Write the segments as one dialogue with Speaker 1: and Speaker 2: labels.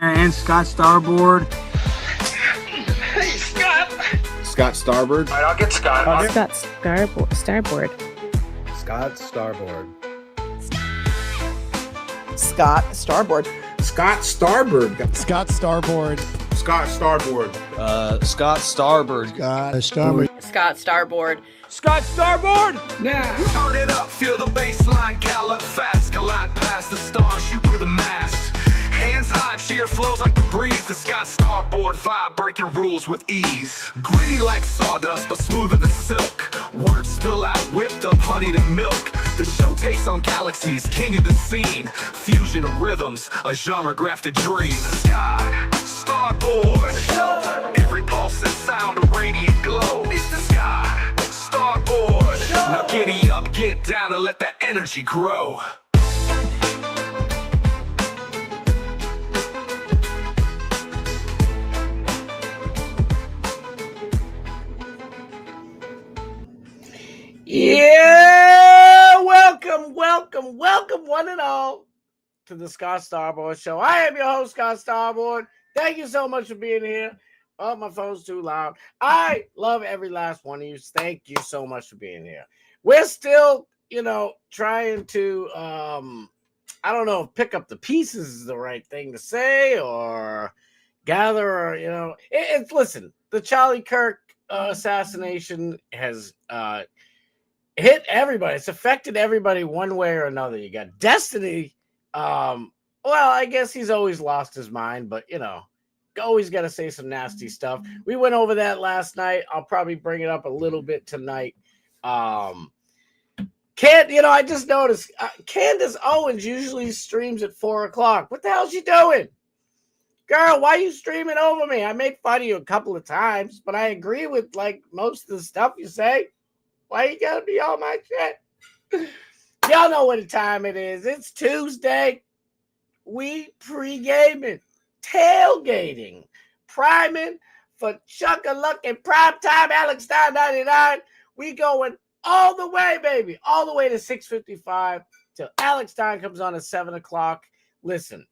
Speaker 1: And Scott Starboard.
Speaker 2: Hey, Scott.
Speaker 3: Scott Starboard.
Speaker 2: All right, I'll get Scott.
Speaker 4: Scott Starboard.
Speaker 3: Scott Starboard.
Speaker 5: Scott Starboard.
Speaker 3: Scott Starboard.
Speaker 6: Scott Starboard.
Speaker 3: Scott Starboard.
Speaker 7: Scott Starboard.
Speaker 6: Scott Starboard.
Speaker 4: Scott Starboard.
Speaker 1: Scott Starboard!
Speaker 2: Now, turn it up, feel the bass line, gallop fast, collide past the stars, shoot through the mast. Hands high, cheer flows like the breeze. The Scott Starboard vibe, breaking rules with ease. Gritty like sawdust, but smoother than silk. Words spill out, whipped up honey to milk. The show takes on galaxies, king of the scene. Fusion of rhythms, a genre-grafted dream. Scott Starboard. Every pulse and sound, a radiant glow. It's the Scott Starboard. Now giddy up, get down, and let that energy grow.
Speaker 8: Yeah, welcome one and all to the Scott Starboard Show. I am your host, Scott Starboard. Thank you so much for being here. Oh, my phone's too loud. I love every last one of you. Thank you so much for being here. We're still, trying to, I don't know if pick up the pieces is the right thing to say or gather, or, listen, the Charlie Kirk assassination has, hit everybody. It's affected everybody one way or another. You got Destiny. Well, I guess he's always lost his mind, but always got to say some nasty stuff. We went over that last night. I'll probably bring it up a little bit tonight. I just noticed Candace Owens usually streams at 4:00. What the hell's she doing? Girl, why are you streaming over me? I made fun of you a couple of times, but I agree with most of the stuff you say. Why you gotta be all my shit? Y'all know what the time it is. It's Tuesday. We pre-gaming, tailgating, priming for Chuck-a-Luck and primetime Alex Stein 99. We going all the way, baby. All the way to 6:55 till Alex Stein comes on at 7:00. Listen,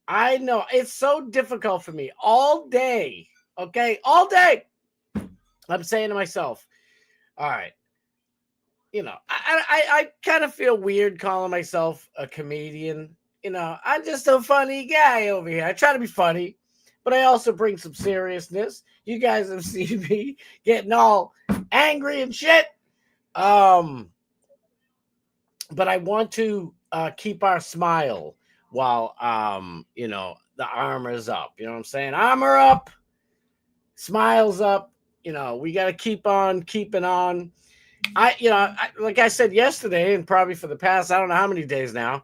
Speaker 8: I know it's so difficult for me all day. Okay, all day. I'm saying to myself, all right. I kind of feel weird calling myself a comedian. I'm just a funny guy over here. I try to be funny, but I also bring some seriousness. You guys have seen me getting all angry and shit. But I want to keep our smile while, the armor's up. You know what I'm saying? Armor up, smiles up. We got to keep on keeping on. Like I said yesterday, and probably for the past, I don't know how many days now,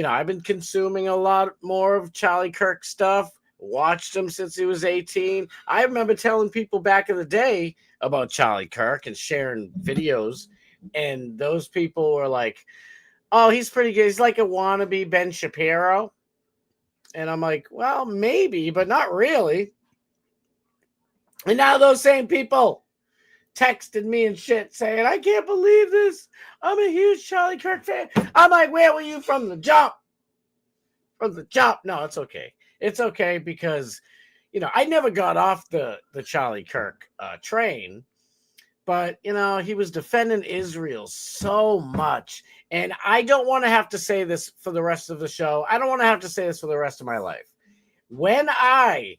Speaker 8: I've been consuming a lot more of Charlie Kirk stuff, watched him since he was 18. I remember telling people back in the day about Charlie Kirk and sharing videos, and those people were like, oh, he's pretty good. He's like a wannabe Ben Shapiro. And I'm like, well, maybe, but not really. And now those same people texted me and shit saying, I can't believe this. I'm a huge Charlie Kirk fan. I'm like, where were you from the jump? From the jump. No, it's okay. It's okay because, I never got off the Charlie Kirk train, but, he was defending Israel so much. And I don't want to have to say this for the rest of the show. I don't want to have to say this for the rest of my life. When I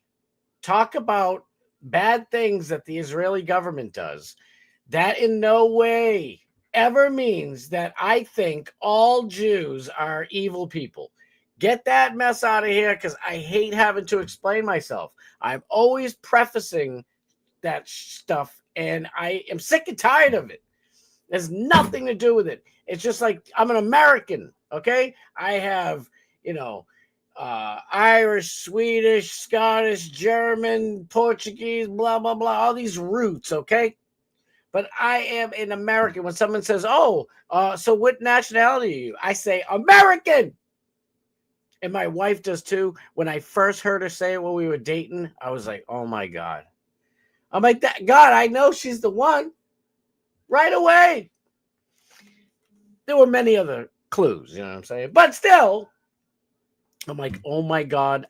Speaker 8: talk about bad things that the Israeli government does, that in no way ever means that I think all Jews are evil people. Get that mess out of here because I hate having to explain myself. I'm always prefacing that stuff and I am sick and tired of it. There's nothing to do with it. It's just like I'm an American, okay? I have, Irish, Swedish, Scottish, German, Portuguese, blah, blah, blah, all these roots, okay? But I am an American. When someone says, so what nationality are you? I say American. And my wife does too. When I first heard her say it when we were dating, I was like, oh my God. I'm like, God, I know she's the one. Right away. There were many other clues, you know what I'm saying? But still, I'm like, oh my God,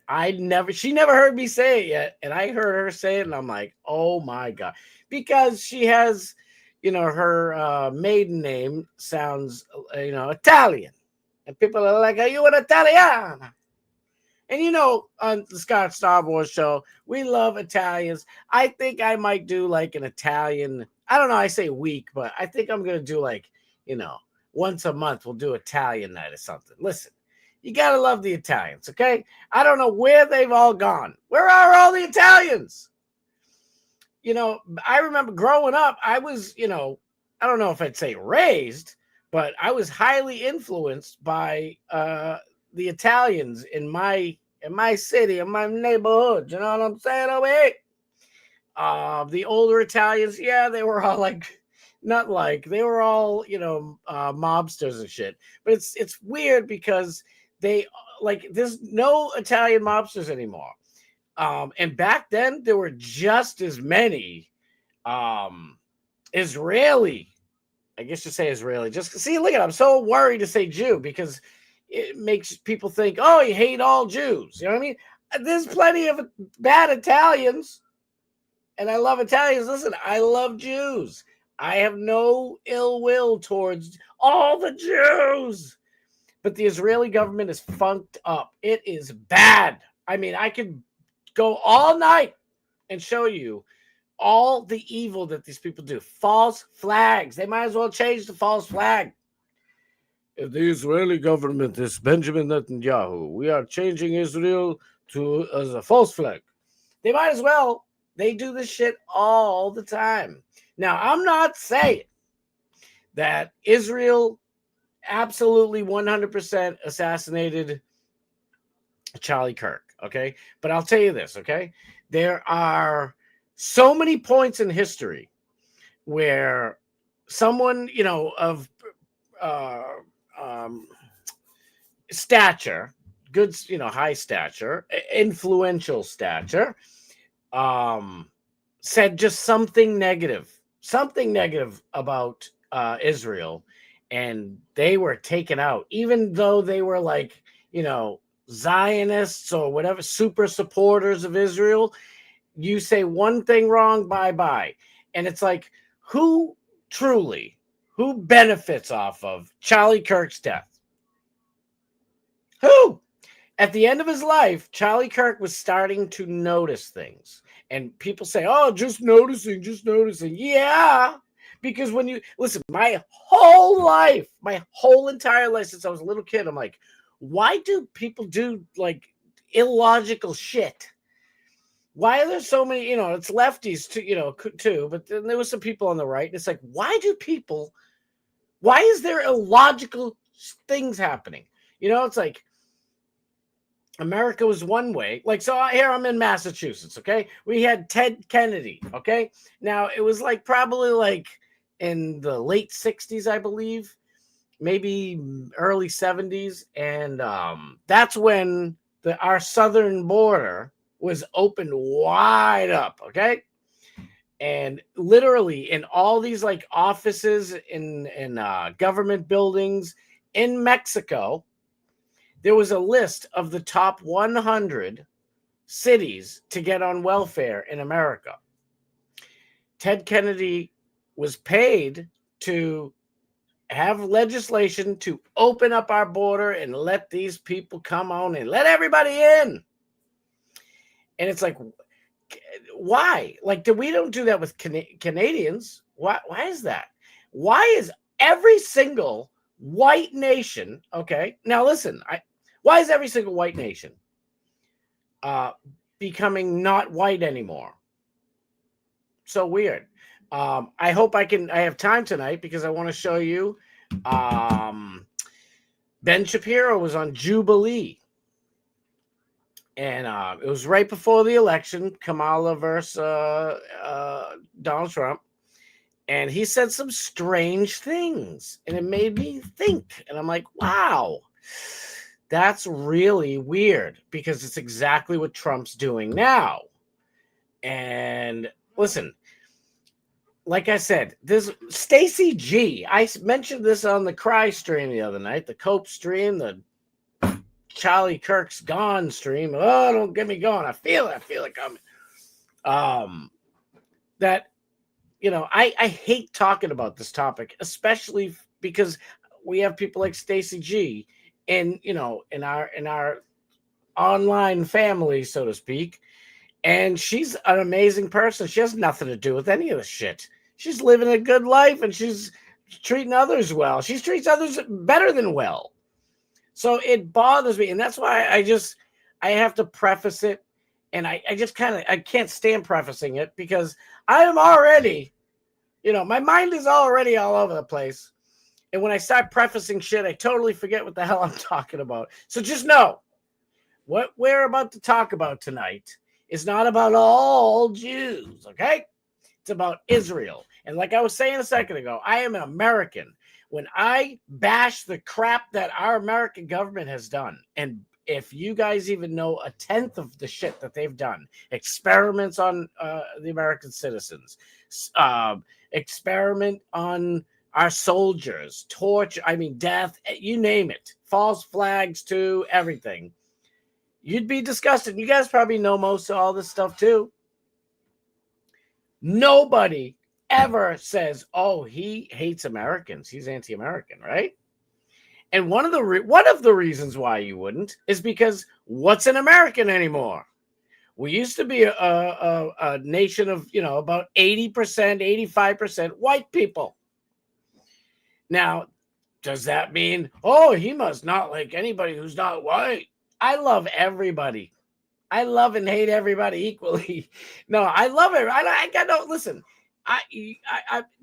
Speaker 8: she never heard me say it yet. And I heard her say it, and I'm like, oh my God. Because she has, her maiden name sounds, Italian. And people are like, are you an Italiana? And on the Scott Starboard show, we love Italians. I think I might do like an Italian, I don't know, I say week, but I think I'm going to do like, once a month, we'll do Italian night or something. Listen, you got to love the Italians, okay? I don't know where they've all gone. Where are all the Italians? I remember growing up, I was, I don't know if I'd say raised, but I was highly influenced by the Italians in my city, in my neighborhood. You know what I'm saying over here? The older Italians, yeah, they were all they were all, mobsters and shit. But it's weird because they there's no Italian mobsters anymore. And back then there were just as many Israeli. I guess you say Israeli. Just see, look at, I'm so worried to say Jew because it makes people think, oh, you hate all Jews. You know what I mean? There's plenty of bad Italians, and I love Italians. Listen, I love Jews. I have no ill will towards all the Jews. But the Israeli government is funked up. It is bad. I mean, I could go all night and show you all the evil that these people do. False flags. They might as well change the false flag. If the Israeli government is Benjamin Netanyahu, we are changing Israel to as a false flag. They might as well. They do this shit all the time. Now, I'm not saying that Israel absolutely 100% assassinated Charlie Kirk, okay? But I'll tell you this, okay? There are so many points in history where someone, of stature, good, high stature, influential stature, said just something negative about Israel, and they were taken out, even though they were Zionists or whatever, super supporters of Israel. You say one thing wrong, bye-bye. And it's like, who benefits off of Charlie Kirk's death? Who? At the end of his life, Charlie Kirk was starting to notice things. And people say, oh, just noticing. Yeah, because when you listen, my whole entire life since I was a little kid, I'm like, why do people do illogical shit? Why are there so many, it's lefties too, but then there was some people on the right. And it's like, why is there illogical things happening? It's like, America was one way. So here I'm in Massachusetts, okay? We had Ted Kennedy, okay? Now, it was probably in the late 60s, I believe, maybe early 70s. And that's when our southern border was opened wide up, okay? And literally in all these offices in government buildings in Mexico, there was a list of the top 100 cities to get on welfare in America. Ted Kennedy was paid to have legislation to open up our border and let these people come on and let everybody in. And it's like, why? We don't do that with Canadians. Why is that? Why is every single white nation, okay? Now listen, why is every single white nation becoming not white anymore? So weird. I hope I have time tonight because I want to show you Ben Shapiro was on Jubilee. And it was right before the election, Kamala versus Donald Trump. And he said some strange things. And it made me think. And I'm like, wow, that's really weird. Because it's exactly what Trump's doing now. And listen, like I said, this Stacey G. I mentioned this on the Cry stream the other night, the Cope stream, the Charlie Kirk's gone stream. Oh, don't get me going. I feel it coming. That, I hate talking about this topic, especially because we have people like Stacey G in our online family, so to speak. And she's an amazing person. She has nothing to do with any of this shit. She's living a good life and she's treating others well. She treats others better than well. So it bothers me. And that's why I have to preface it. And I can't stand prefacing it because I am already, my mind is already all over the place. And when I start prefacing shit, I totally forget what the hell I'm talking about. So just know what we're about to talk about tonight is not about all Jews, okay? It's about Israel. And like I was saying a second ago, I am an American. When I bash the crap that our American government has done, and if you guys even know a tenth of the shit that they've done, experiments on the American citizens, experiment on our soldiers, torture, death, you name it, false flags too, everything. You'd be disgusted. You guys probably know most of all this stuff too. Nobody ever says, "Oh, he hates Americans. He's anti-American," right? And one of the reasons why you wouldn't is because what's an American anymore? We used to be a nation of about 80%, 85% white people. Now, does that mean, oh, he must not like anybody who's not white? I love everybody. I love and hate everybody equally. No, I love it. I got no, listen, I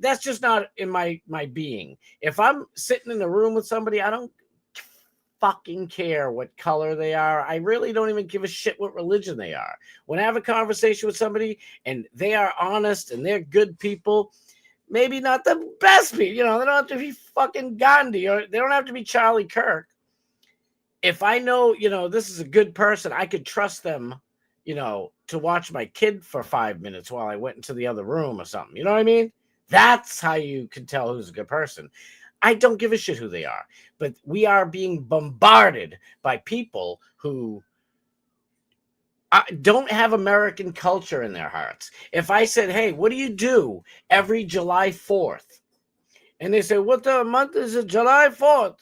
Speaker 8: that's just not in my being. If I'm sitting in a room with somebody, I don't fucking care what color they are. I really don't even give a shit what religion they are. When I have a conversation with somebody and they are honest and they're good people, maybe not the best people, they don't have to be fucking Gandhi or they don't have to be Charlie Kirk. If I know, this is a good person, I could trust them, to watch my kid for 5 minutes while I went into the other room or something. You know what I mean? That's how you can tell who's a good person. I don't give a shit who they are, but we are being bombarded by people who don't have American culture in their hearts. If I said, hey, what do you do every July 4th? And they say, what the month is it? July 4th.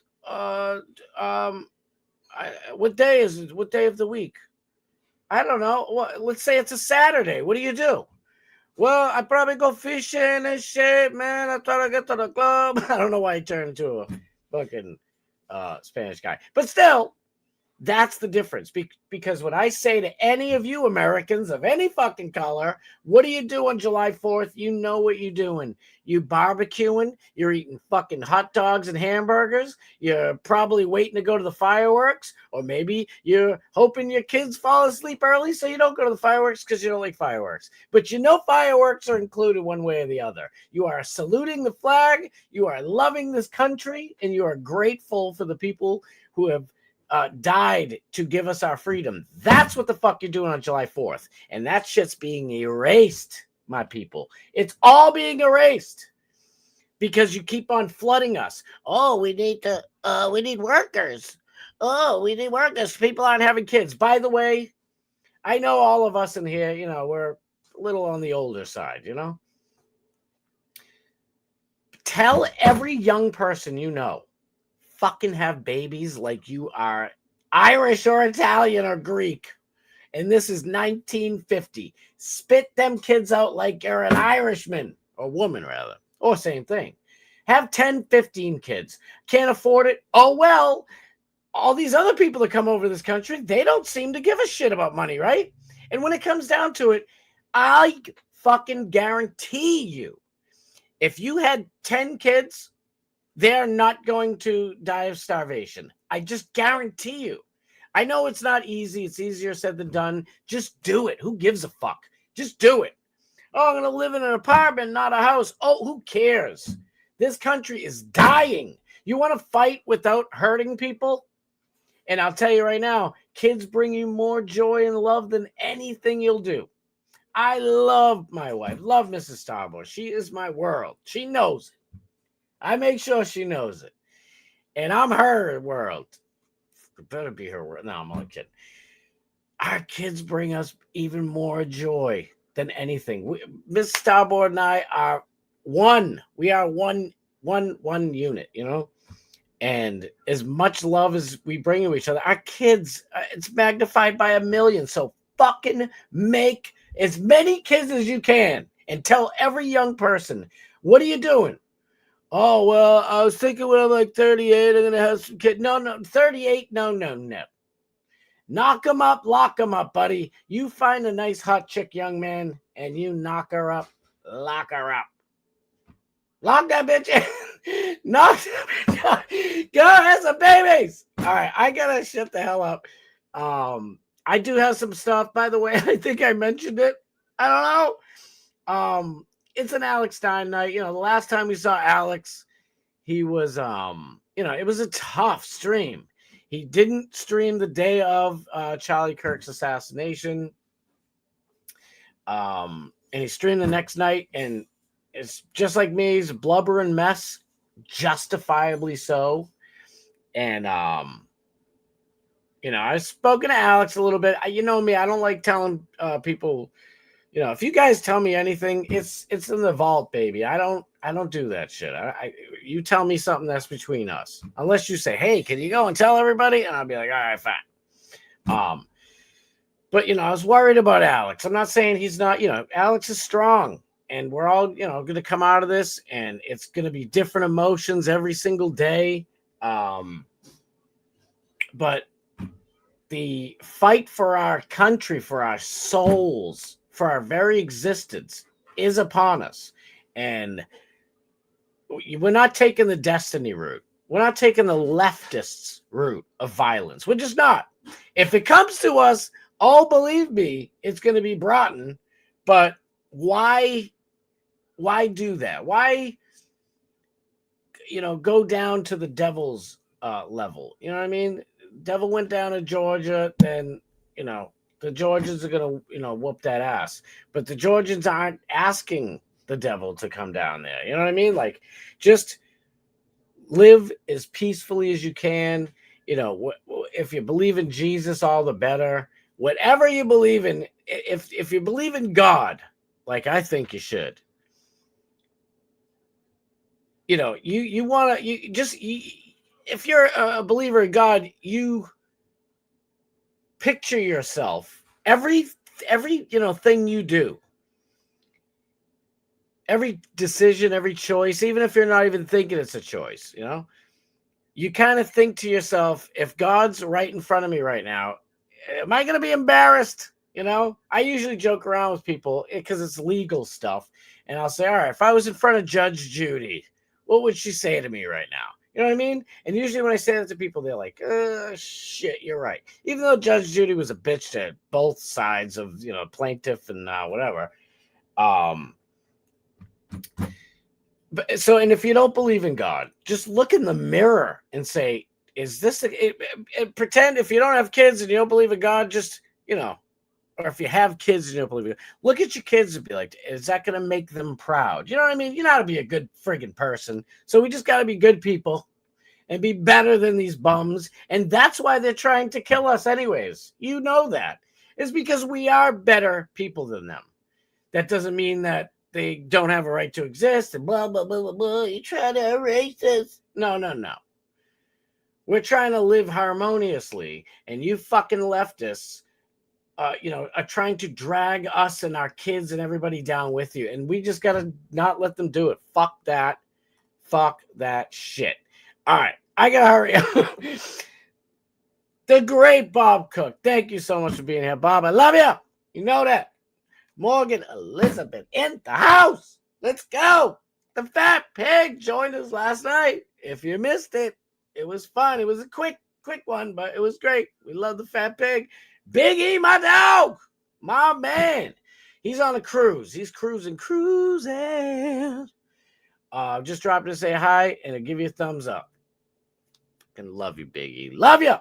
Speaker 8: What day is it? What day of the week? I don't know. Let's say it's a Saturday. What do you do? Well, I probably go fishing and shit, man. I try to get to the club. I don't know why I turned into a fucking Spanish guy. But still, that's the difference. Because when I say to any of you Americans of any fucking color, what do you do on July 4th? You know what you're doing. You barbecuing. You're eating fucking hot dogs and hamburgers. You're probably waiting to go to the fireworks. Or maybe you're hoping your kids fall asleep early so you don't go to the fireworks because you don't like fireworks. But fireworks are included one way or the other. You are saluting the flag. You are loving this country. And you are grateful for the people who have died to give us our freedom. That's what the fuck you're doing on July 4th. And that shit's being erased, my people. It's all being erased because you keep on flooding us. Oh, we need workers. Oh, we need workers. People aren't having kids. By the way, I know all of us in here, we're a little on the older side, Tell every young person fucking have babies like you are Irish or Italian or Greek. And this is 1950. Spit them kids out like you're an Irishman or woman, rather. Or same thing. Have 10, 15 kids. Can't afford it? Oh, well, all these other people that come over this country, they don't seem to give a shit about money, right? And when it comes down to it, I fucking guarantee you, if you had 10 kids, they're not going to die of starvation. I just guarantee you. I know it's not easy. It's easier said than done. Just do it. Who gives a fuck? Just do it. Oh, I'm going to live in an apartment, not a house. Oh, who cares? This country is dying. You want to fight without hurting people? And I'll tell you right now, kids bring you more joy and love than anything you'll do. I love my wife. Love Mrs. Starboard. She is my world. She knows it. I make sure she knows it. And I'm her world. It better be her word. No, I'm only kidding. Our kids bring us even more joy than anything. Miss Starboard and I are one. We are one unit, you know? And as much love as we bring to each other, our kids, it's magnified by 1,000,000. So fucking make as many kids as you can and tell every young person, what are you doing? Oh, well, I was thinking when I'm like 38, I'm going to have some kids. No, 38, no. Knock them up, lock them up, buddy. You find a nice hot chick, young man, and you knock her up, lock her up. Lock that bitch in. Knock that bitch up. Go have some babies. All right, I got to shut the hell up. I do have some stuff, by the way. I think I mentioned it. I don't know. It's an Alex Stein night. You know, the last time we saw Alex, he was, it was a tough stream. He didn't stream the day of Charlie Kirk's assassination. And he streamed the next night, and it's just like me. He's a blubbering mess, justifiably so. And, I've spoken to Alex a little bit. You know me, I don't like telling people, if you guys tell me anything, it's in the vault, baby. I don't do that shit. You tell me something that's between us, unless you say, hey, can you go and tell everybody? And I'll be like, all right, fine. But I was worried about Alex. I'm not saying he's not, Alex is strong, and we're all, going to come out of this, and it's going to be different emotions every single day. But the fight for our country, for our souls, for our very existence is upon us. And we're not taking the destiny route. We're not taking the leftists' route of violence. We're just not. If it comes to us, believe me, it's going to be Broughton. But why do that? Why, go down to the devil's level? You know what I mean? Devil went down to Georgia, then, the Georgians are going to, whoop that ass. But the Georgians aren't asking the devil to come down there. You know what I mean? Like, just live as peacefully as you can. If you believe in Jesus, all the better. Whatever you believe in, if you believe in God, like I think you should, you want to, if you're a believer in God, you picture yourself every thing you do, every decision, every choice, even if you're not even thinking it's a choice, you kind of think to yourself, if God's right in front of me right now, am I going to be embarrassed? I usually joke around with people because it's legal stuff. And I'll say, all right, if I was in front of Judge Judy, what would she say to me right now? You know what I mean? And usually when I say that to people, they're like, shit, you're right. Even though Judge Judy was a bitch to both sides of, plaintiff and whatever. And if you don't believe in God, just look in the mirror and say, is this, pretend if you don't have kids and you don't believe in God, just, or if you have kids and you don't believe in God, look at your kids and be like, is that going to make them proud? You know what I mean? You know how to be a good friggin' person. So we just got to be good people and be better than these bums. And that's why they're trying to kill us anyways. You know that. It's because we are better people than them. That doesn't mean that they don't have a right to exist and blah, blah, blah, blah, blah. You try to erase us. No. We're trying to live harmoniously. And you fucking leftists, are trying to drag us and our kids and everybody down with you. And we just got to not let them do it. Fuck that. Fuck that shit. All right. I got to hurry up. The great Bob Cook. Thank you so much for being here, Bob. I love you. You know that. Morgan Elizabeth in the house. Let's go. The Fat Pig joined us last night. If you missed it, it was fun. It was a quick one, but it was great. We love the Fat Pig. Big E, my dog, my man. He's on a cruise. He's cruising. Just dropping to say hi and I'll give you a thumbs up. And love you, Big E. Love you.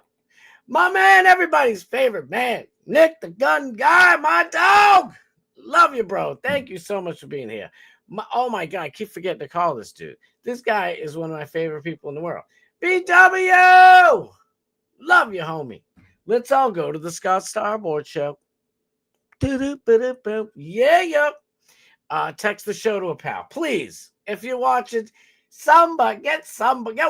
Speaker 8: My man, everybody's favorite man. Nick the Gun Guy, my dog. Love you, bro. Thank you so much for being here. Oh, my God. I keep forgetting to call this dude. This guy is one of my favorite people in the world. BW! Love you, homie. Let's all go to the Scott Starboard show. Yeah. Text the show to a pal. Please, if you're watching, get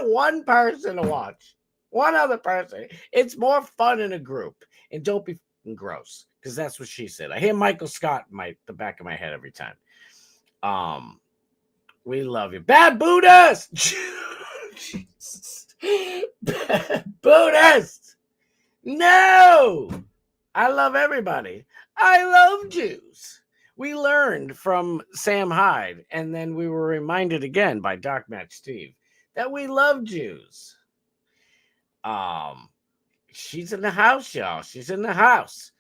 Speaker 8: one person to watch. One other person. It's more fun in a group. And don't be gross, because that's what she said. I hear Michael Scott in the back of my head every time. We love you. Bad Buddhist! Buddhist! No! I love everybody. I love Jews. We learned from Sam Hyde, and then we were reminded again by Dark Match Steve that we love Jews. She's in the house, y'all. She's in the house.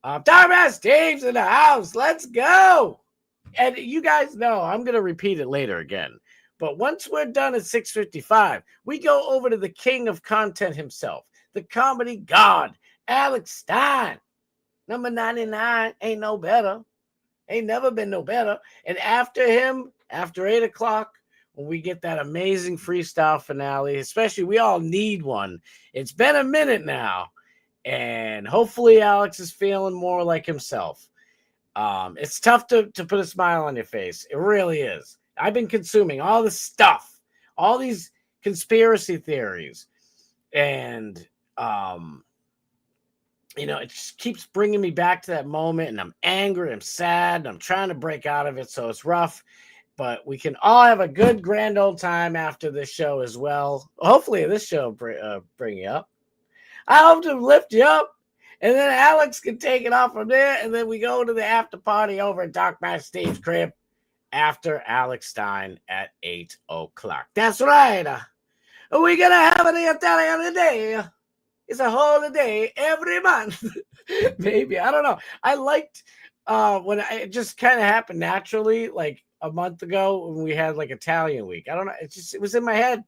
Speaker 8: Dark Match Steve's in the house. Let's go. And you guys know I'm going to repeat it later again. But once we're done at 6:55, we go over to the king of content himself, the comedy god, Alex Stein. Number 99 ain't no better. Ain't never been no better. And after him, after 8 o'clock, when we get that amazing freestyle finale, especially we all need one. It's been a minute now. And hopefully Alex is feeling more like himself. It's tough to put a smile on your face. It really is. I've been consuming all this stuff, all these conspiracy theories. And, it just keeps bringing me back to that moment. And I'm angry. I'm sad. And I'm trying to break out of it. So it's rough. But we can all have a good grand old time after this show as well. Hopefully this show bring you up. I hope to lift you up. And then Alex can take it off from there. And then we go to the after party over at Dark Match Steve's crib after Alex Stein at 8 o'clock. That's right. We're going to have an Italian day. It's a holiday every month. Maybe. I don't know. I liked when it just kind of happened naturally, like a month ago when we had like Italian week. I don't know. It was in my head.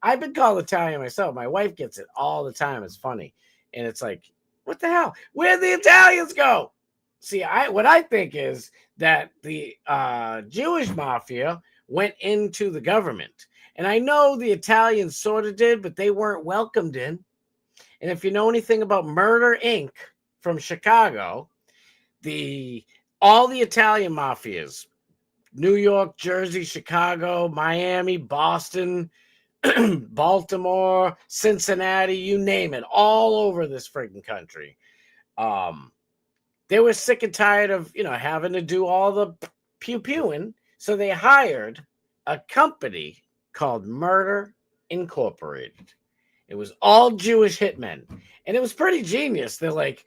Speaker 8: I've been called Italian myself. My wife gets it all the time. It's funny. And it's like, what the hell? Where'd the Italians go? See, what I think is that the Jewish mafia went into the government. And I know the Italians sort of did, but they weren't welcomed in. And if you know anything about Murder, Inc. from Chicago, all the Italian mafias, New York, Jersey, Chicago, Miami, Boston, Baltimore, Cincinnati, you name it, all over this freaking country. They were sick and tired of, having to do all the pew-pewing. So they hired a company called Murder Incorporated. It was all Jewish hitmen. And it was pretty genius. They're like,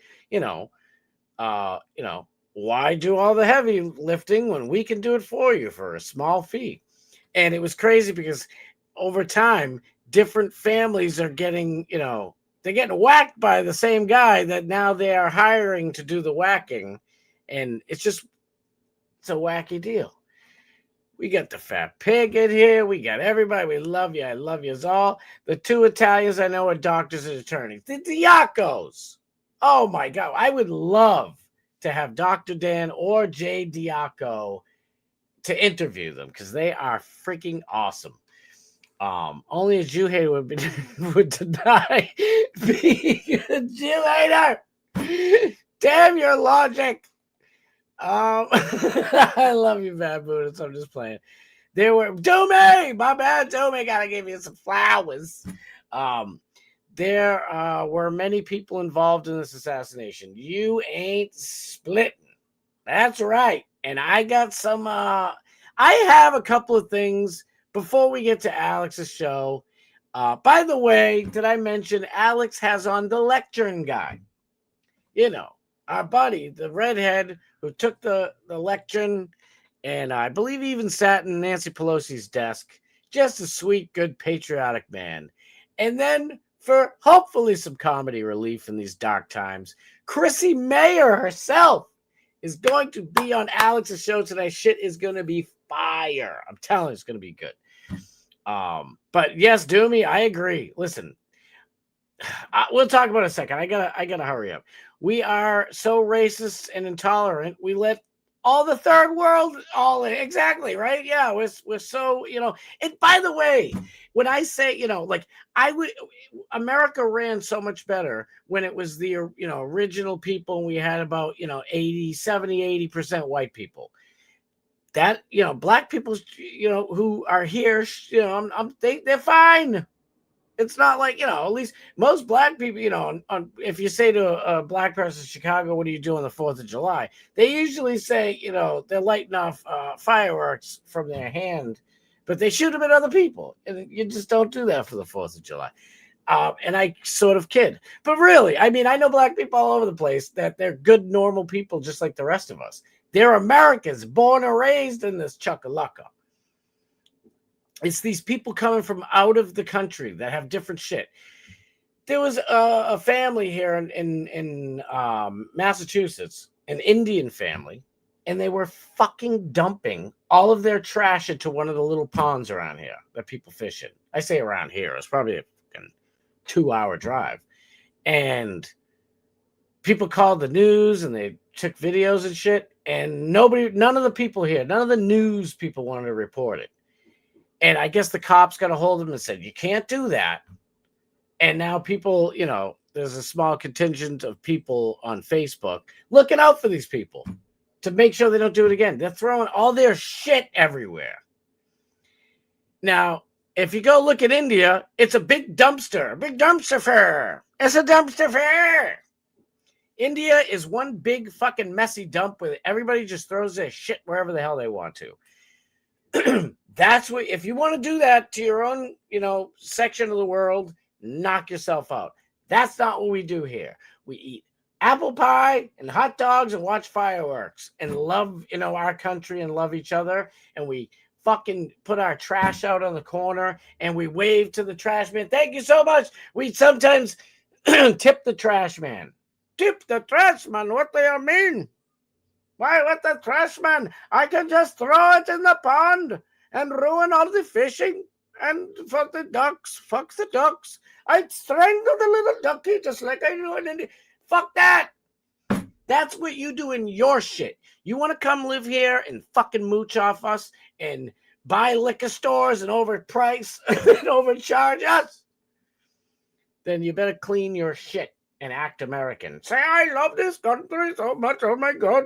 Speaker 8: why do all the heavy lifting when we can do it for you for a small fee? And it was crazy because over time, different families are getting, they're getting whacked by the same guy that now they are hiring to do the whacking. And it's a wacky deal. We got the fat pig in here. We got everybody. We love you. I love you all. The two Italians I know are doctors and attorneys. The Diacos. Oh, my God. I would love to have Dr. Dan or Jay Diaco to interview them because they are freaking awesome. Only a Jew hater would deny being a Jew hater. Damn your logic. I love you, Bad Buddhist. I'm just playing. There were Doomey, my bad. Doomey, gotta give you some flowers. There were many people involved in this assassination. You ain't splitting. That's right. And I got some. I have a couple of things before we get to Alex's show. By the way, did I mention Alex has on the lectern guy? Our buddy, the redhead who took the lectern, and I believe he even sat in Nancy Pelosi's desk. Just a sweet, good, patriotic man. And then for hopefully some comedy relief in these dark times, Chrissy Mayer herself is going to be on Alex's show today. Shit is going to be fire. I'm telling you, it's going to be good. But yes, Doomy, I agree. Listen, we'll talk about it in a second. I gotta hurry up. We are so racist and intolerant. We let all the third world, all exactly right. Yeah, we're so And by the way, when I say like America ran so much better when it was the original people. And we had about 80% white people. That black people who are here, they're fine. It's not like, at least most black people, if you say to a black person in Chicago, what are you doing the 4th of July? They usually say, they're lighting off fireworks from their hand, but they shoot them at other people. And you just don't do that for the 4th of July. And I sort of kid. But really, I mean, I know black people all over the place that they're good, normal people just like the rest of us. They're Americans, born and raised in this chuckalaka. It's these people coming from out of the country that have different shit. There was a family here in Massachusetts, an Indian family, and they were fucking dumping all of their trash into one of the little ponds around here that people fish in. I say around here. It's probably a 2-hour drive. And people called the news and they took videos and shit. And none of the people here, none of the news people wanted to report it. And I guess the cops got a hold of them and said, you can't do that. And now people, there's a small contingent of people on Facebook looking out for these people to make sure they don't do it again. They're throwing all their shit everywhere. Now, if you go look at India, it's a big dumpster fire. It's a dumpster fire. India is one big fucking messy dump where everybody just throws their shit wherever the hell they want to. That's what, if you want to do that to your own, section of the world, knock yourself out. That's not what we do here. We eat apple pie and hot dogs and watch fireworks and love, our country and love each other. And we fucking put our trash out on the corner and we wave to the trash man. Thank you so much. We sometimes tip the trash man. Tip the trash man. What do you mean? Why, what the trash man? I can just throw it in the pond and ruin all the fishing and fuck the ducks. I'd strangle the little ducky just like I do in India. Fuck that. That's what you do in your shit. You want to come live here and fucking mooch off us and buy liquor stores and overprice and overcharge us? Then you better clean your shit and act American. Say, I love this country so much. Oh my God.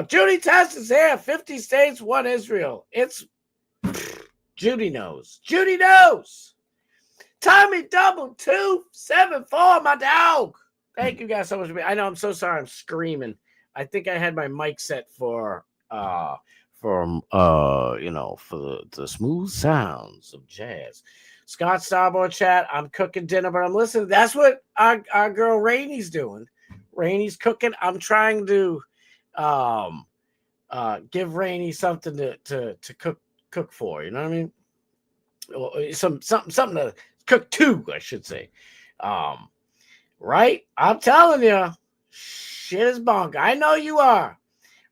Speaker 8: Judy Test is here. 50 states, 1 Israel. It's Judy knows. Judy knows. Tommy Double 274, my dog. Thank you guys so much. I know I'm so sorry. I'm screaming. I think I had my mic set for the smooth sounds of jazz. Scott Starboard chat. I'm cooking dinner, but I'm listening. That's what our girl Rainy's doing. Rainy's cooking. I'm trying to give Rainy something to cook for, you know what I mean? Or something to cook to, I should say. Right? I'm telling you, shit is bunk. I know you are.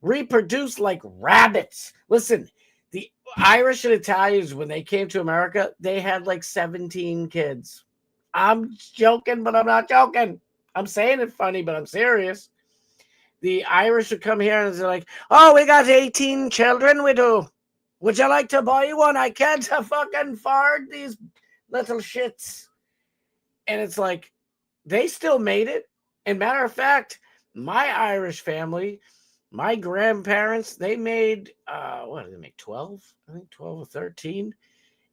Speaker 8: Reproduce like rabbits. Listen, the Irish and Italians, when they came to America, they had like 17 kids. I'm joking, but I'm not joking. I'm saying it funny, but I'm serious. The Irish would come here and they're like, oh, we got 18 children, we do. Would you like to buy one? I can't fucking afford these little shits. And it's like, they still made it. And matter of fact, my Irish family, my grandparents, they made, what did they make, 12? I think 12 or 13.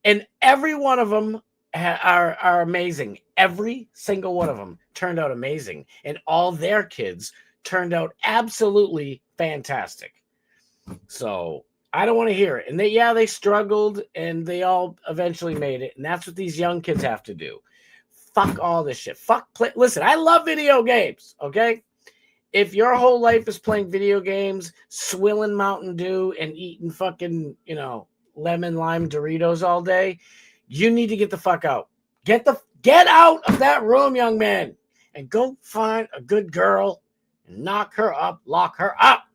Speaker 8: And every one of them are amazing. Every single one of them turned out amazing. And all their kids turned out absolutely fantastic. So I don't want to hear it. And they struggled and they all eventually made it. And that's what these young kids have to do. Fuck all this shit. Listen, I love video games. Okay. If your whole life is playing video games, swilling Mountain Dew and eating fucking, lemon lime Doritos all day, you need to get the fuck out. Get out of that room, young man, and go find a good girl and knock her up, lock her up.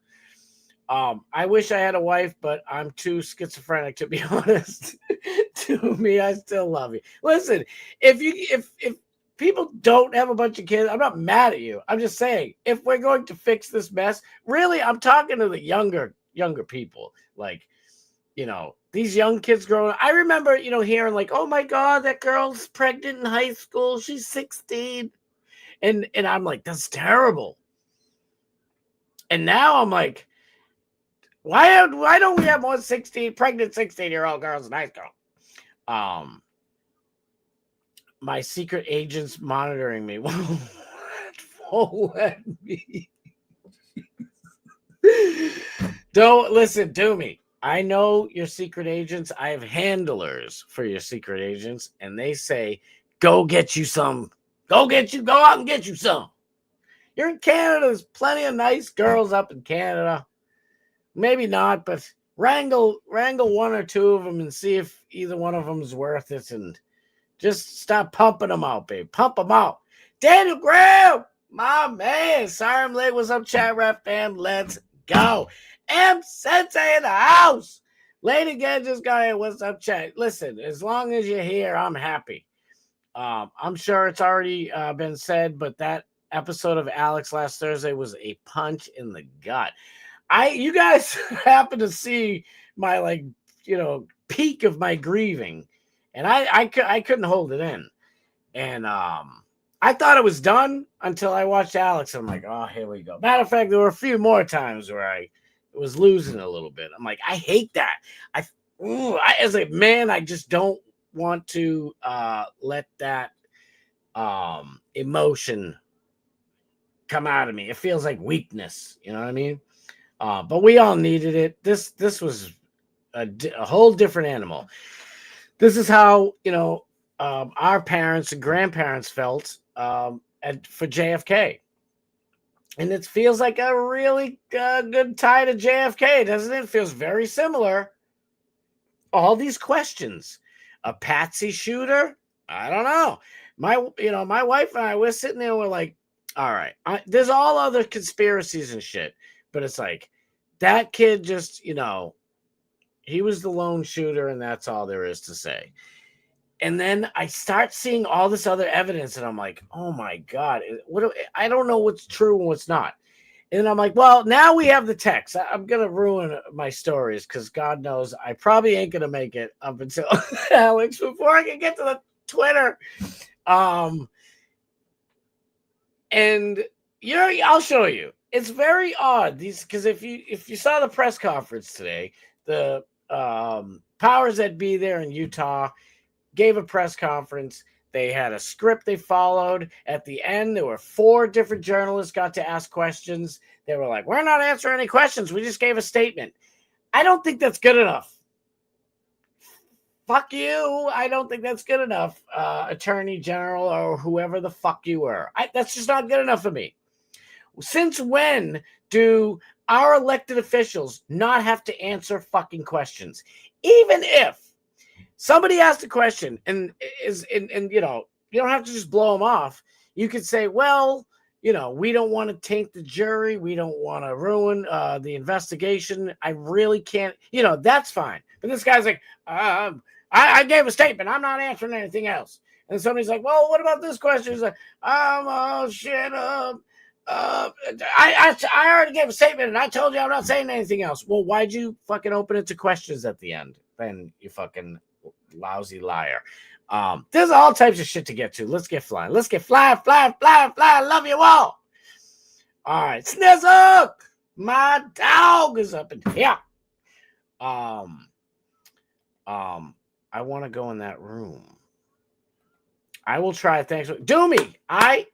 Speaker 8: I wish I had a wife, but I'm too schizophrenic to be honest. To me, I still love you. Listen, if people don't have a bunch of kids. I'm not mad at you. I'm just saying, if we're going to fix this mess, really, I'm talking to the younger people. Like, these young kids growing up. I remember, hearing like, oh my God, that girl's pregnant in high school. She's 16. And I'm like, that's terrible. And now I'm like, why don't we have more pregnant 16-year-old girls in high school? My secret agent's monitoring me. Won't let me. Don't listen to me. I know your secret agents. I have handlers for your secret agents, and they say, go get you some. Go out and get you some. You're in Canada. There's plenty of nice girls up in Canada. Maybe not, but wrangle one or two of them and see if either one of them is worth it, and just stop pumping them out, babe. Pump them out. Daniel Graham, my man. Sorry I'm late. What's up, chat rap fam? Let's go. M Sensei in the house. Late again, just got here. What's up, chat? Listen, as long as you're here, I'm happy. I'm sure it's already been said, but that episode of Alex last Thursday was a punch in the gut. You guys happen to see my peak of my grieving, and I couldn't hold it in, and I thought it was done until I watched Alex. And I'm like, oh, here we go. Matter of fact, there were a few more times where I was losing a little bit. I'm like, I hate that. As a man, I just don't want to let that emotion come out of me. It feels like weakness. You know what I mean? But we all needed it. This was a whole different animal. This is how our parents and grandparents felt for JFK, and it feels like a really good tie to JFK, doesn't it? It feels very similar. All these questions, a patsy shooter. I don't know. My wife and I were sitting there. And we're like, all right. There's all other conspiracies and shit. But it's like, that kid just, he was the lone shooter, and that's all there is to say. And then I start seeing all this other evidence, and I'm like, oh my God, I don't know what's true and what's not. And I'm like, well, now we have the text. I'm going to ruin my stories because God knows I probably ain't going to make it up until Alex before I can get to the Twitter. And I'll show you. It's very odd because if you saw the press conference today, the powers that be there in Utah gave a press conference. They had a script they followed. At the end, there were 4 different journalists got to ask questions. They were like, we're not answering any questions. We just gave a statement. I don't think that's good enough. Fuck you. I don't think that's good enough, Attorney General or whoever the fuck you were. That's just not good enough for me. Since when do our elected officials not have to answer fucking questions? Even if somebody asked a question and you don't have to just blow them off. You could say, well, we don't want to taint the jury. We don't want to ruin the investigation. I really can't, that's fine. But this guy's like, I gave a statement. I'm not answering anything else. And somebody's like, well, what about this question? He's like, oh shit. I already gave a statement and I told you I'm not saying anything else. Well, why'd you fucking open it to questions at the end? Then you fucking lousy liar. There's all types of shit to get to. Let's get flying. Let's get flying. Love you all. All right, Snizzle, my dog is up in here. I want to go in that room. I will try. Thanks. Doomy, I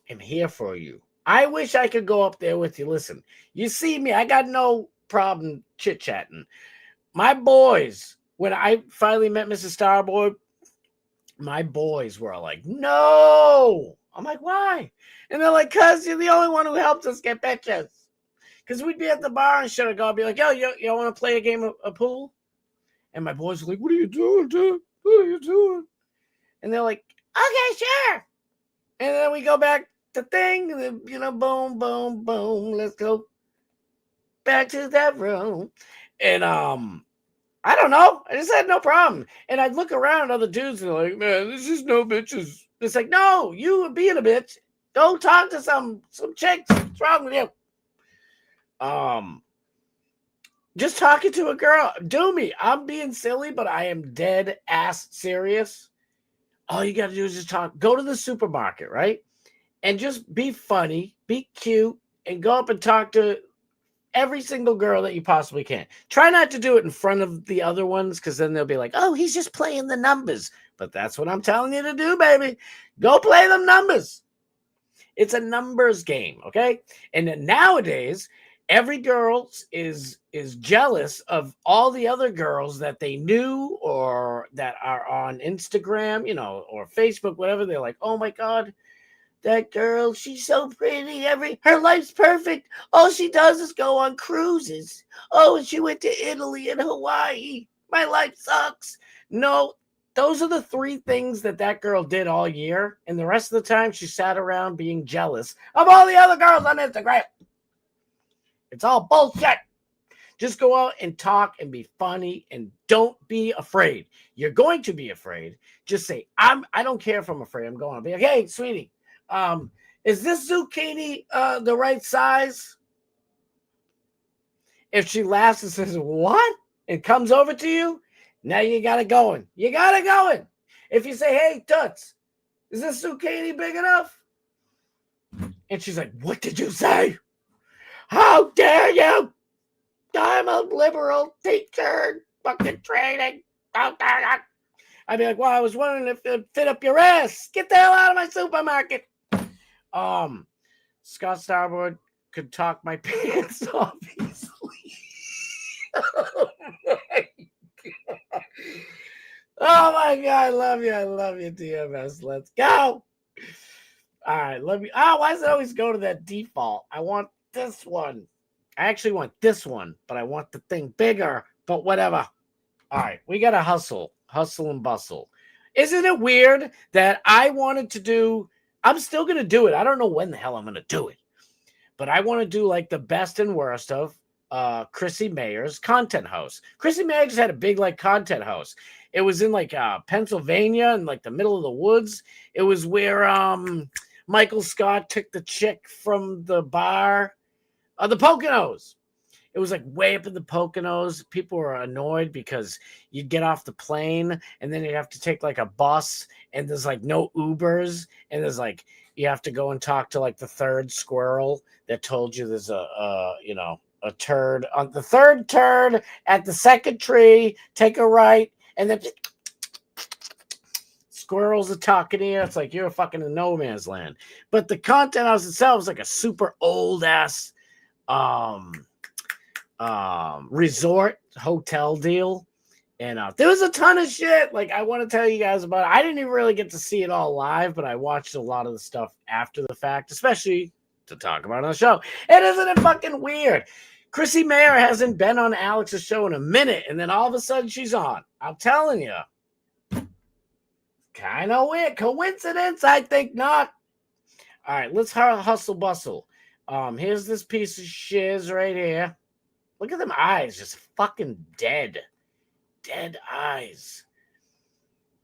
Speaker 8: am here for you. I wish I could go up there with you. Listen, you see me. I got no problem chit-chatting. My boys, when I finally met Mrs. Starboard, my boys were all like, no. I'm like, why? And they're like, because you're the only one who helped us get bitches. Because we'd be at the bar and shit, I'd go, I'd be like, yo, you want to play a game of pool? And my boys were like, what are you doing, dude? What are you doing? And they're like, okay, sure. And then we go back to thing, and then, boom, boom, boom. Let's go back to that room. And I don't know. I just had no problem. And I'd look around at other dudes and they're like, man, there's just no bitches It's like, no, you are being a bitch. Go talk to some chicks. What's wrong with you? Just talking to a girl. Do me. I'm being silly, but I am dead ass serious. All you got to do is just talk. Go to the supermarket, right? And just be funny, be cute, and go up and talk to every single girl that you possibly can. Try not to do it in front of the other ones, because then they'll be like, oh, he's just playing the numbers. But that's what I'm telling you to do, baby. Go play them numbers. It's a numbers game, okay? And then nowadays, every girl is jealous of all the other girls that they knew or that are on Instagram, or Facebook, whatever. They're like, oh my God, that girl, she's so pretty. Her life's perfect. All she does is go on cruises. Oh, and she went to Italy and Hawaii. My life sucks. No, those are the 3 things that girl did all year. And the rest of the time, she sat around being jealous of all the other girls on Instagram. It's all bullshit. Just go out and talk and be funny and don't be afraid. You're going to be afraid. Just say, I don't care if I'm afraid. I'm going to be like, hey, sweetie, is this zucchini the right size? If she laughs and says, what? And comes over to you, now you got it going. You got it going. If you say, hey, Toots, is this zucchini big enough? And she's like, what did you say? How dare you? I'm a liberal teacher, fucking training. I'd be like, well, I was wondering if it'd fit up your ass. Get the hell out of my supermarket. Scott Starboard could talk my pants off easily. Oh my God, I love you. I love you, DMS. Let's go. All right, let me. Oh, why does it always go to that default? I want this one. I actually want this one, but I want the thing bigger, but whatever. All right, we got to hustle and bustle. Isn't it weird that I wanted to do, I'm still going to do it. I don't know when the hell I'm going to do it, but I want to do like the best and worst of Chrissy Mayer's content house. Chrissy Mayer just had a big like content house. It was in like Pennsylvania in like the middle of the woods. It was where Michael Scott took the chick from the bar. The Poconos. It was like way up in the Poconos. People were annoyed because you'd get off the plane and then you'd have to take like a bus and there's like no Ubers. And there's like, you have to go and talk to like the third squirrel that told you there's a turd on the third turd at the second tree, take a right. And then squirrels are talking to you. It's like, you're fucking in no man's land. But the content house itself is like a super old ass resort hotel deal, and there was a ton of shit like I want to tell you guys about it. I didn't even really get to see it all live, but I watched a lot of the stuff after the fact, especially to talk about on the show. And isn't it fucking weird? Chrissy Mayer hasn't been on Alex's show in a minute, and then all of a sudden she's on. I'm telling you, kind of weird. Coincidence? I think not. All right, let's hustle bustle. Here's this piece of shiz right here. Look at them eyes, just fucking dead. Dead eyes.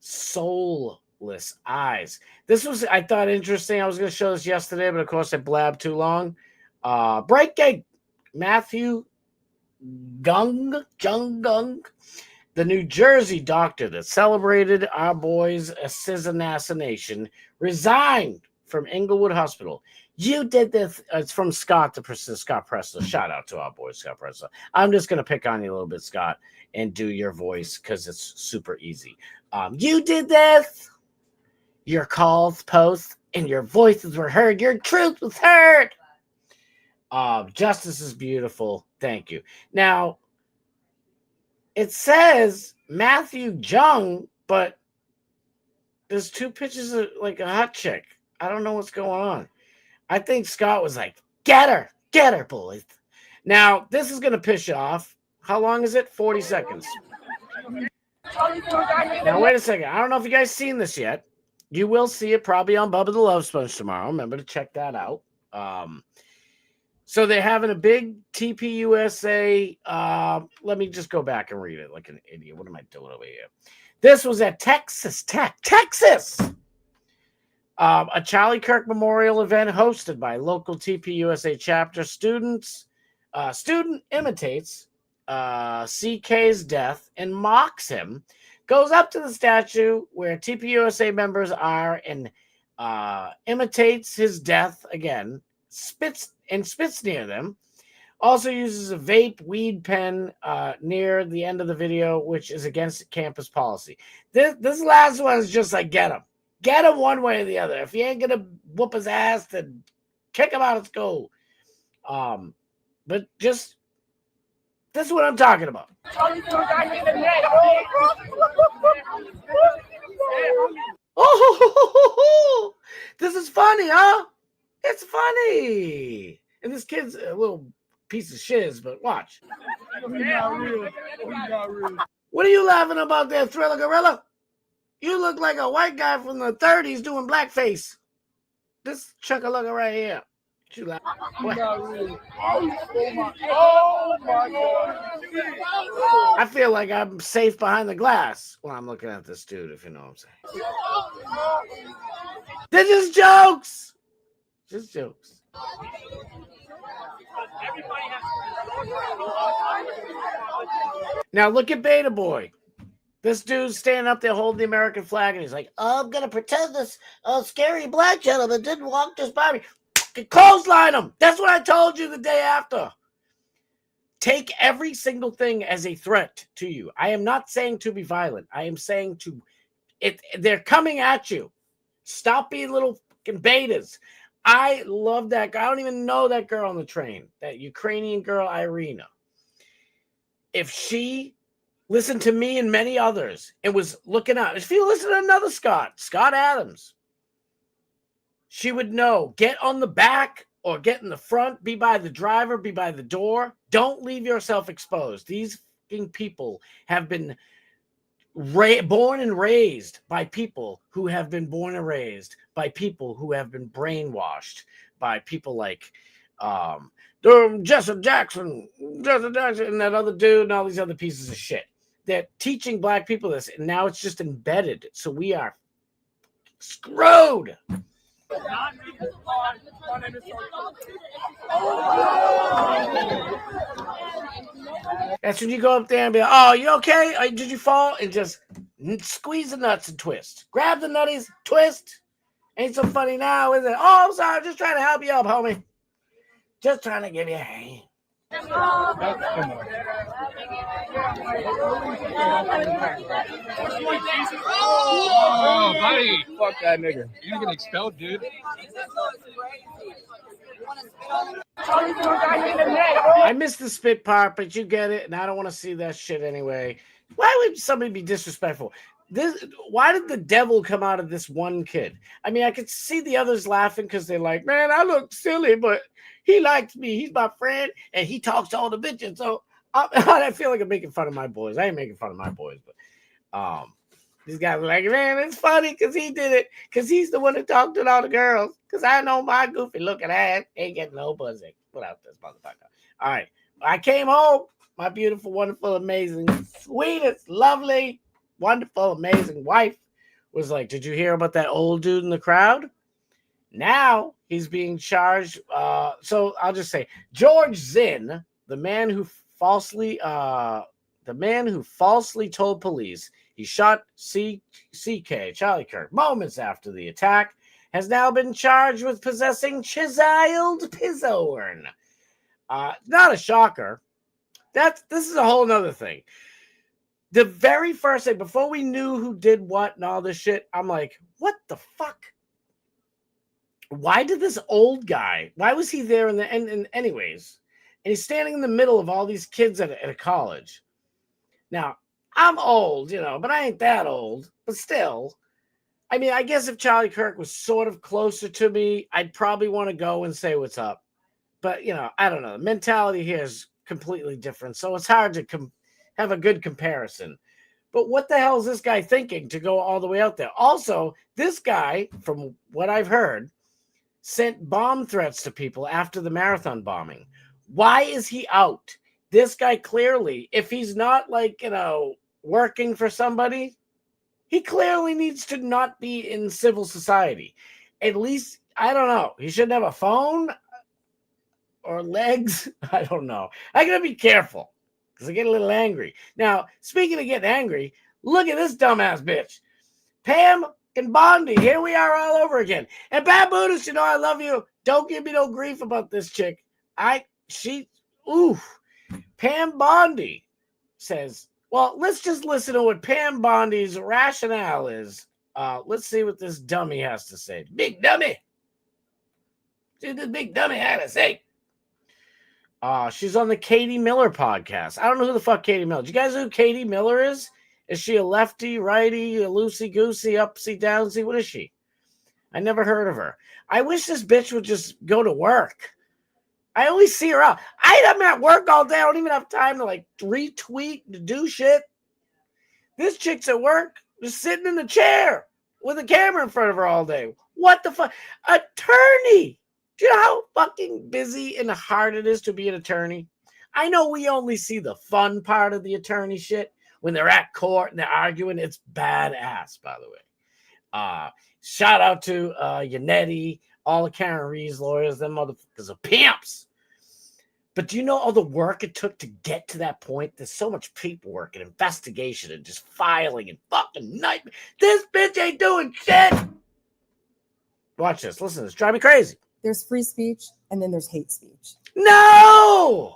Speaker 8: Soulless eyes. This was, I thought, interesting. I was going to show this yesterday, but of course I blabbed too long. Breaking Matthew Jung, the New Jersey doctor that celebrated our boys' assassination, resigned from Inglewood Hospital. You did this. It's from Scott Pressler. Shout out to our boy, Scott Pressler. I'm just going to pick on you a little bit, Scott, and do your voice because it's super easy. You did this. Your calls, posts, and your voices were heard. Your truth was heard. Justice is beautiful. Thank you. Now, it says Matthew Jung, but there's 2 pictures of like a hot chick. I don't know what's going on. I think Scott was like, get her, boys. Now, this is going to piss you off. How long is it? 40 seconds. Now, wait a second. I don't know if you guys seen this yet. You will see it probably on Bubba the Love Sponge tomorrow. Remember to check that out. So they're having a big TPUSA. Let me just go back and read it like an idiot. What am I doing over here? This was at Texas Tech. Texas! A Charlie Kirk Memorial event hosted by local TPUSA chapter students. Student imitates CK's death and mocks him. Goes up to the statue where TPUSA members are and imitates his death again. Spits near them. Also uses a vape weed pen near the end of the video, which is against campus policy. This last one is just like, get him. Get him one way or the other. If he ain't going to whoop his ass, then kick him out of school. But just, this is what I'm talking about. Oh, this is funny, huh? It's funny. And this kid's a little piece of shiz, but watch. What are you laughing about there, Thriller Gorilla? You look like a white guy from the 30s doing blackface. This chuckalugga right here. You laugh. Oh my God. I feel like I'm safe behind the glass when I'm looking at this dude, if you know what I'm saying. They're just jokes. Just jokes. Now look at Beta Boy. This dude's standing up there holding the American flag, and he's like, oh, I'm going to pretend this scary black gentleman didn't walk just by me. Clothesline him. That's what I told you the day after. Take every single thing as a threat to you. I am not saying to be violent. I am saying to, they're coming at you. Stop being little fucking betas. I love that guy. I don't even know that girl on the train, that Ukrainian girl, Irina. If she listened to me and many others and was looking out, if you listen to another Scott Adams, she would know, get on the back or get in the front, be by the driver, be by the door. Don't leave yourself exposed. These people have been born and raised by people who have been born and raised by people who have been brainwashed by people like Jesse Jackson, and that other dude, and all these other pieces of shit. They're teaching black people this, and now it's just embedded. So we are screwed. That's when you go up there and be like, oh, you okay? Did you fall? And just squeeze the nuts and twist. Grab the nutties, twist. Ain't so funny now, is it? Oh, I'm sorry. I'm just trying to help you up, homie. Just trying to give you a hand.
Speaker 1: Oh, buddy.
Speaker 3: Fuck that nigga.
Speaker 1: You're gonna get expelled, dude.
Speaker 8: I missed the spit part, but you get it, and I don't want to see that shit anyway. Why would somebody be disrespectful? Why did the devil come out of this one kid? I mean, I could see the others laughing because they're like, man, I look silly, but he likes me. He's my friend, and he talks to all the bitches. So I feel like I'm making fun of my boys. I ain't making fun of my boys, but these guys are like, man, it's funny because he did it, because he's the one that talked to all the girls. Because I know my goofy looking ass ain't getting no pussy without this motherfucker. All right, I came home. My beautiful, wonderful, amazing, sweetest, lovely, wonderful, amazing wife was like, did you hear about that old dude in the crowd? Now he's being charged. So I'll just say, George Zinn, the man who falsely told police he shot CK, Charlie Kirk, moments after the attack, has now been charged with possessing chiseled pizzorn. Not a shocker. This is a whole nother thing. The very first thing, before we knew who did what and all this shit, I'm like, what the fuck? Why did this old guy, why was he there and anyways? And he's standing in the middle of all these kids at a college. Now, I'm old, but I ain't that old. But still, I mean, I guess if Charlie Kirk was sort of closer to me, I'd probably want to go and say what's up. But, I don't know. The mentality here is completely different. So it's hard to have a good comparison. But what the hell is this guy thinking to go all the way out there? Also, this guy, from what I've heard, sent bomb threats to people after the marathon bombing. Why is he out? This guy clearly, if he's not working for somebody, he clearly needs to not be in civil society. at least, I don't know. He shouldn't have a phone or legs. I don't know. I gotta be careful because I get a little angry. Now, speaking of getting angry, look at this dumbass bitch. Pam and Bondi. Here we are all over again. And Bad Buddhist, you know I love you. Don't give me no grief about this chick. Pam Bondi says, well, let's just listen to what Pam Bondi's rationale is. Let's see what this dummy has to say. Big dummy. See what this big dummy had to say. She's on the Katie Miller podcast. I don't know who the fuck Katie Miller. Do you guys know who Katie Miller is? Is she a lefty, righty, a loosey-goosey, upsy-downsy? What is she? I never heard of her. I wish this bitch would just go to work. I always see her out. I'm at work all day. I don't even have time to like retweet, to do shit. This chick's at work, just sitting in the chair with a camera in front of her all day. What the fuck? Attorney. Do you know how fucking busy and hard it is to be an attorney? I know we only see the fun part of the attorney shit when they're at court and they're arguing. It's badass, by the way. Shout out to Yannetti, all the Karen Reeves lawyers, them motherfuckers are pimps. But do you know all the work it took to get to that point? There's so much paperwork and investigation and just filing and fucking nightmare. This bitch ain't doing shit. Watch this. Listen to this. Drive me crazy.
Speaker 5: There's free speech, and then there's hate speech.
Speaker 8: No!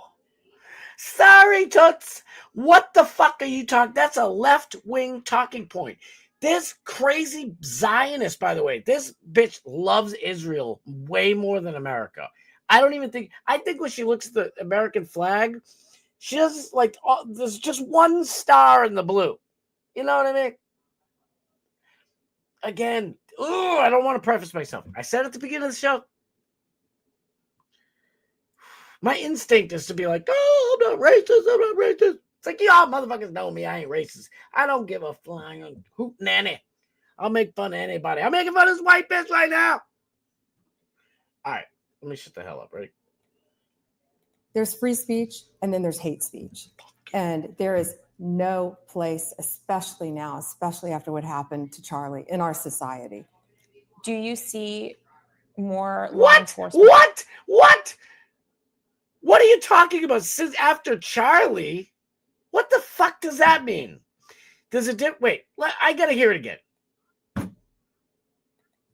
Speaker 8: Sorry, Toots. What the fuck are you talking? That's a left-wing talking point. This crazy Zionist, by the way, this bitch loves Israel way more than America. I think when she looks at the American flag, she does like, there's just one star in the blue. You know what I mean? Again, I don't want to preface myself. I said at the beginning of the show, my instinct is to be like, I'm not racist. It's like, y'all motherfuckers know me. I ain't racist. I don't give a flying hoot nanny. I'll make fun of anybody. I'm making fun of this white bitch right now. All right. Let me shut the hell up, right?
Speaker 5: There's free speech, and then there's hate speech. And there is no place, especially now, especially after what happened to Charlie in our society.
Speaker 9: Do you see more law enforcement?
Speaker 8: What? What are you talking about? Since after Charlie? What the fuck does that mean? Does it wait, I gotta hear it again.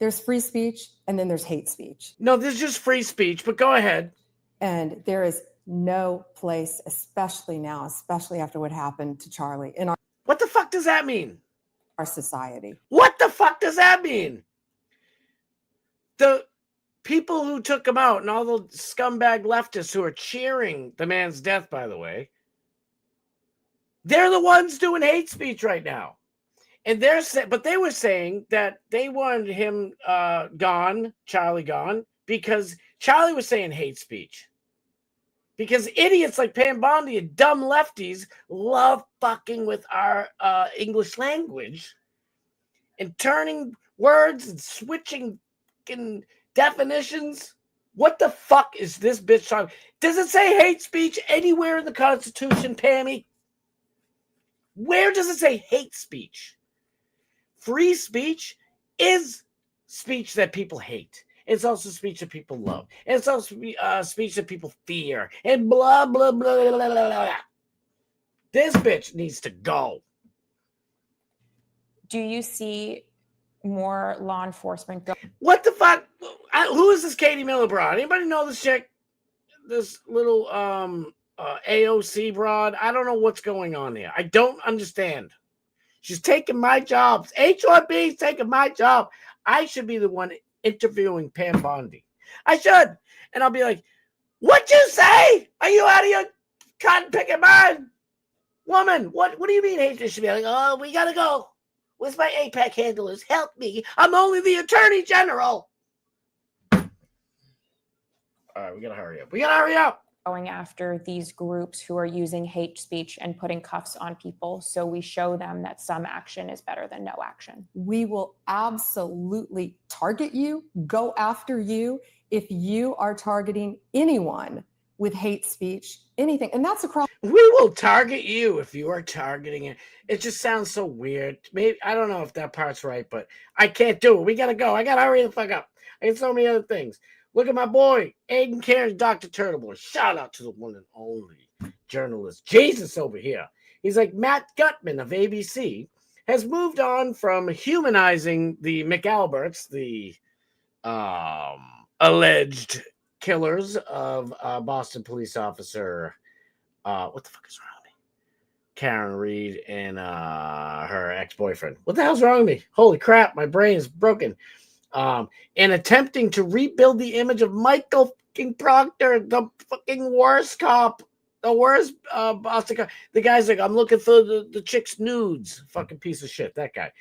Speaker 5: There's free speech, and then there's hate speech.
Speaker 8: No, there's just free speech, but go ahead.
Speaker 5: And there is no place, especially now, especially after what happened to Charlie in
Speaker 8: What the fuck does that mean?
Speaker 5: Our society.
Speaker 8: What the fuck does that mean? The people who took him out and all the scumbag leftists who are cheering the man's death, by the way, they're the ones doing hate speech right now. And they were saying that they wanted him gone, Charlie gone, because Charlie was saying hate speech. Because idiots like Pam Bondi and dumb lefties love fucking with our English language and turning words and switching definitions. What the fuck is this bitch talking? Does it say hate speech anywhere in the Constitution, Pammy? Where does it say hate speech? Free speech is speech that people hate. It's also speech that people love. And it's also speech that people fear. And blah, blah, blah, blah, blah, blah. This bitch needs to go.
Speaker 9: Do you see more law enforcement go?
Speaker 8: What the fuck? Who is this Katie Miller broad? Anybody know this chick? This little AOC broad? I don't know what's going on here. I don't understand. She's taking my jobs. HRB's taking my job. I should be the one interviewing Pam Bondi. I should. And I'll be like, what'd you say? Are you out of your cotton picking mind? Woman, what do you mean hate? She should be like, oh, we gotta go. Where's my APAC handlers? Help me. I'm only the Attorney General. All right, we gotta hurry up.
Speaker 9: Going after these groups who are using hate speech and putting cuffs on people, so we show them that some action is better than no action.
Speaker 5: We will absolutely target you, go after you if you are targeting anyone with hate speech, anything. And that's across.
Speaker 8: We will target you if you are targeting it. It just sounds so weird. Maybe I don't know if that part's right, but I can't do it. We gotta go. I gotta hurry the fuck up. and so many other things. Look at my boy, Aiden Cairns, Dr. Turtleboy. Shout out to the one and only journalist, Jesus, over here. He's like, Matt Gutman of ABC has moved on from humanizing the McAlberts, the alleged killers of Boston police officer, what the fuck is wrong with me? Karen Reed and her ex-boyfriend. What the hell's wrong with me? Holy crap, my brain is broken. And attempting to rebuild the image of Michael fucking Proctor, the fucking worst cop, the worst Boston cop. The guy's like, I'm looking for the chick's nudes. Fucking piece of shit, that guy.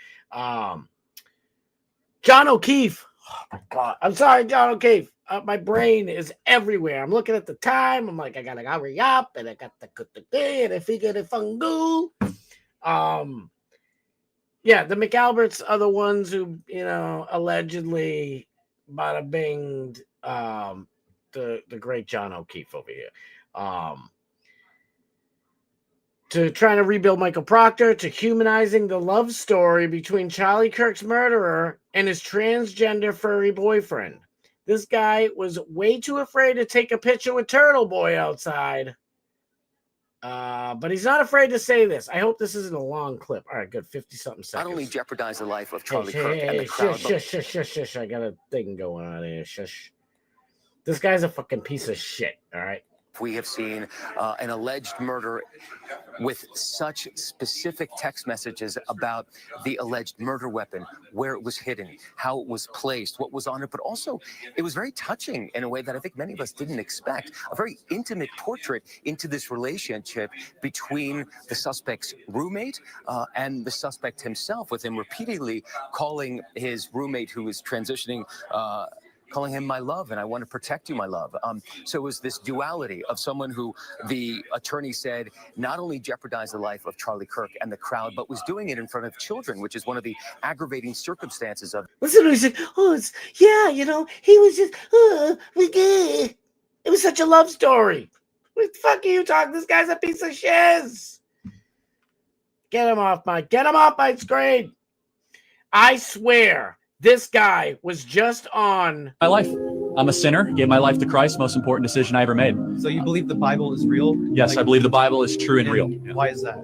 Speaker 8: John O'Keefe. Oh my God. I'm sorry, John O'Keefe. My brain is everywhere. I'm looking at the time. I'm like, I gotta hurry up, and I got the and I figure the fungu. Yeah, the McAlberts are the ones who, allegedly bada binged the great John O'Keefe over here. To trying to rebuild Michael Proctor, to humanizing the love story between Charlie Kirk's murderer and his transgender furry boyfriend. This guy was way too afraid to take a picture with Turtle Boy outside. But he's not afraid to say this. I hope this isn't a long clip. All right, good. 50-something seconds.
Speaker 10: Not only jeopardize the life of Charlie Kirk
Speaker 8: Hey,
Speaker 10: and the crowd,
Speaker 8: shush. I got a thing going on here. Shush. This guy's a fucking piece of shit, all right?
Speaker 10: we have seen an alleged murder with such specific text messages about the alleged murder weapon, where it was hidden, how it was placed, what was on it, but also it was very touching in a way that I think many of us didn't expect. A very intimate portrait into this relationship between the suspect's roommate and the suspect himself, with him repeatedly calling his roommate, who is transitioning, calling him my love, and I want to protect you, my love. So it was this duality of someone who the attorney said not only jeopardized the life of Charlie Kirk and the crowd, but was doing it in front of children, which is one of the aggravating circumstances of.
Speaker 8: Listen to me say, oh, it's, yeah, you know, he was just, it was such a love story. What the fuck are you talking? This guy's a piece of shiz. Get him off my screen. I swear. This guy was just on
Speaker 11: my life. I'm a sinner, gave my life to Christ, most important decision I ever made.
Speaker 7: So you believe the Bible is real?
Speaker 11: Yes, I believe the Bible is true and real.
Speaker 7: Why is that?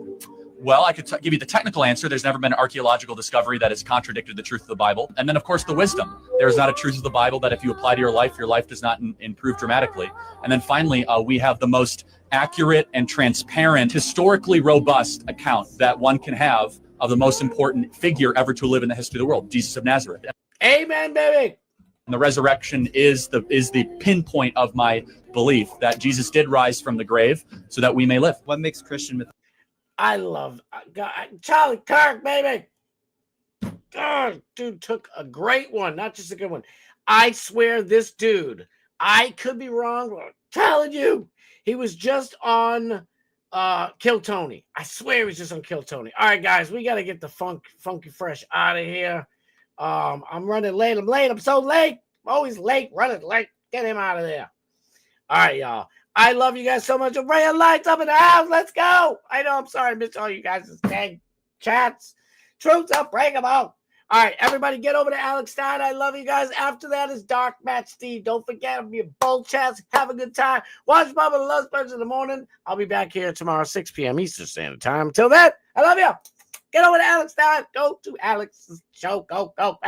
Speaker 11: Well, I could give you the technical answer. There's never been an archaeological discovery that has contradicted the truth of the Bible. And then, of course, the wisdom. There is not a truth of the Bible that if you apply to your life does not improve dramatically. And then finally, we have the most accurate and transparent, historically robust account that one can have of the most important figure ever to live in the history of the world, Jesus of Nazareth.
Speaker 8: Amen, baby.
Speaker 11: And the resurrection is the pinpoint of my belief that Jesus did rise from the grave so that we may live.
Speaker 7: What makes Christian myth?
Speaker 8: I love Charlie Kirk, baby. God, dude took a great one, not just a good one. I swear this dude, I could be wrong, but I'm telling you, he was just on Kill Tony. I swear he was just on Kill Tony. All right, guys, we got to get the funky fresh out of here. I'm running late. I'm so late. I'm always late, running late. Get him out of there. All right, y'all. I love you guys so much. I'm bringing lights up in the house. Let's go. I know I'm sorry I missed all you guys' dang chats. Truths up, break them out. All right, everybody get over to Alex Stein. I love you guys. After that is Dark Matt Steve. Don't forget, it'll be a bold chats. Have a good time. Watch Bubba the Love Sponge in the morning. I'll be back here tomorrow, 6 p.m. Eastern Standard Time. Until then, I love you. Get over to Alex Stein. Go to Alex's show. Go.